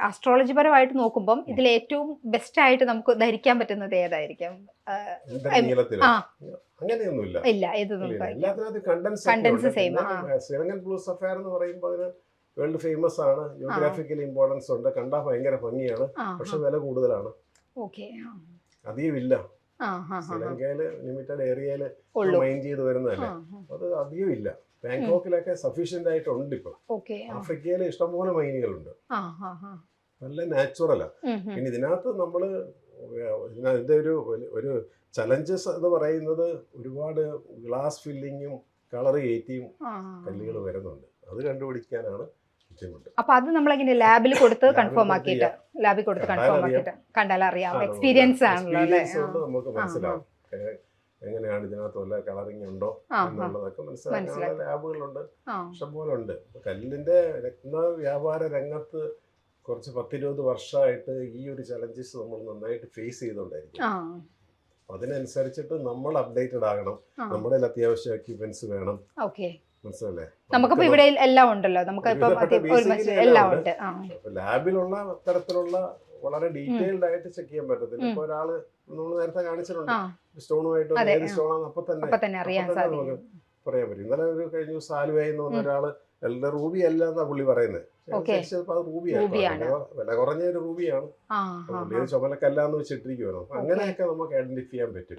Astrology പരമായിട്ട് നോക്കുമ്പം ഇതിൽ ഏറ്റവും ബെസ്റ്റ് ആയിട്ട് നമുക്ക് ധരിക്കാൻ പറ്റുന്നത് ഏതായിരിക്കും? ആ അങ്ങനെയൊന്നുമില്ല. ഇല്ല, ഇത് എല്ലാത്തിനകത്ത് contents same. Sri Lankan blue sapphire എന്ന് പറയുമ്പോൾ അതിന് വേൾഡ് ഫേമസ് ആണ്, ജിയോഗ്രാഫിക്കൽ ഇമ്പോർട്ടൻസ് ഉണ്ട്, കണ്ടാൽ ഭയങ്കര ഭംഗിയാണ്, പക്ഷെ വില കൂടുതലാണ്. അധികമില്ല. ശ്രീലങ്കയില് ലിമിറ്റഡ് ഏരിയയില് മൈൻ ചെയ്ത് വരുന്നതല്ലേ, അത് അധികം ഇല്ല. ബാങ്കോക്കിലൊക്കെ സഫീഷ്യന്റ് ആയിട്ടുണ്ട്. ഇപ്പൊ ആഫ്രിക്കയില് ഇഷ്ടംപോലെ മൈനുകളുണ്ട്, നല്ല നാച്ചുറലാ. പിന്നെ ഇതിനകത്ത് നമ്മള് ഇതിന്റെ ഒരു ചലഞ്ചസ് എന്ന് പറയുന്നത് ഒരുപാട് ഗ്ലാസ് ഫില്ലിങ്ങും കളർ കയറ്റിയും കല്ലുകൾ വരുന്നുണ്ട്. അത് കണ്ടുപിടിക്കാനാണ് ബുദ്ധിമുട്ട്. അപ്പൊ അത് നമ്മളെങ്ങനെ ലാബിൽ കൊടുത്ത് കൺഫേം ആക്കിയിട്ട് കണ്ടാൽ അറിയാം. എക്സ്പീരിയൻസ് ആണല്ലോ അല്ലേ, നമുക്ക് മനസ്സിലാവും എങ്ങനെയാണ് ഇതിനകത്ത് വല്ല കളറിങ് ഉണ്ടോ എന്നുള്ളതൊക്കെ മനസ്സിലാക്കാനുള്ള ലാബുകളുണ്ട്, ഇഷ്ടംപോലെ ഉണ്ട്. കല്ലിന്റെ രത്ന വ്യാപാര രംഗത്ത് കുറച്ച് 10-20 വർഷമായിട്ട് ഈ ഒരു ചലഞ്ചസ് നമ്മൾ നന്നായിട്ട് ഫേസ് ചെയ്തോണ്ടായിരിക്കും. അതിനനുസരിച്ചിട്ട് നമ്മൾ അപ്ഡേറ്റഡ് ആകണം. നമ്മുടെ അത്യാവശ്യം എക്യുപ്മെന്റ്സ് വേണം, മനസ്സിലല്ലേ? നമുക്കിപ്പോ ഇവിടെ എല്ലാം ഉണ്ടല്ലോ, ലാബിലുള്ള തരത്തിലുള്ള വളരെ ഡീറ്റെയിൽഡ് ആയിട്ട് ചെക്ക് ചെയ്യാൻ പറ്റത്തില്ല. ഇപ്പൊ ഒരാള് നമ്മൾ നേരത്തെ കാണിച്ചിട്ടുണ്ട്, സ്റ്റോണുമായിട്ട് ഏത് സ്റ്റോണാന്ന് അപ്പൊ തന്നെ നമുക്ക് പറയാൻ പറ്റും. ഇന്നലെ ഒരു കഴിഞ്ഞ ദിവസം ആലുവയിൽ നിന്ന് വന്ന ഒരാള് റൂബി അല്ല എന്നാ പുള്ളി പറയുന്നത്, അത് റൂബിയാണ്, വില കുറഞ്ഞ ഒരു റൂബിയാണ്, ചുമലക്കല്ലാന്ന് വെച്ചിട്ടിരിക്കുവാണ്. അങ്ങനെയൊക്കെ നമുക്ക് ഐഡന്റിഫൈ ചെയ്യാൻ പറ്റും.